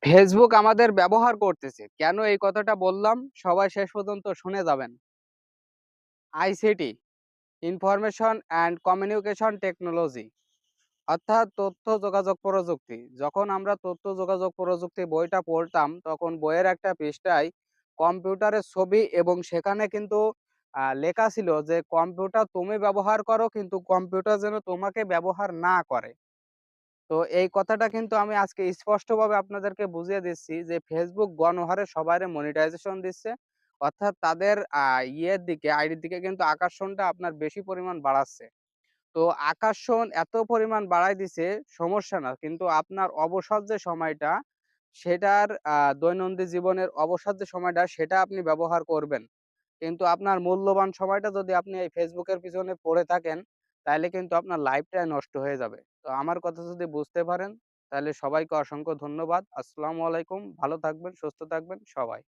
Facebook আমাদের ব্যবহার করতেছে। কেন এই কথাটা বললাম? সবাই শেষ পর্যন্ত শুনে যাবেন। ICT, information and communication technology, অর্থাৎ তথ্য যোগাযোগ প্রযুক্তি। যখন আমরা তথ্য যোগাযোগ প্রযুক্তি বইটা পড়তাম, তখন বইয়ের একটা পৃষ্ঠায় কম্পিউটারের ছবি এবং সেখানে কিন্তু লেখা ছিল যে কম্পিউটার তুমি ব্যবহার করো, কিন্তু কম্পিউটার যেন তোমাকে ব্যবহার না করে। তো এই কথাটা কিন্তু আমি আজকে স্পষ্টভাবে আপনাদেরকে বুঝিয়ে দিচ্ছি যে ফেসবুক গণহারে সবাইরে মনিটাইজেশন দিচ্ছে। অর্থাৎ তাদের ইয়ের দিকে আইডির দিকে কিন্তু আকর্ষণটা আপনার বেশি পরিমাণ বাড়াচ্ছে। তো আকর্ষণ এত পরিমাণ বাড়ায় দিছে, সমস্যা না। কিন্তু আপনার অবসর যে সময়টা, সেটার দৈনন্দিন জীবনের অবসর যে সময়টা সেটা আপনি ব্যবহার করবেন। কিন্তু আপনার মূল্যবান সময়টা যদি আপনি এই ফেসবুকের পিছনে পড়ে থাকেন, তাইলে কিন্তু আপনার লাইফটাই নষ্ট হয়ে যাবে। তো আমার কথা যদি বুঝতে পারেন, তাহলে সবাইকে অসংখ্য ধন্যবাদ। আসসালামু আলাইকুম। ভালো থাকবেন, সুস্থ থাকবেন সবাই।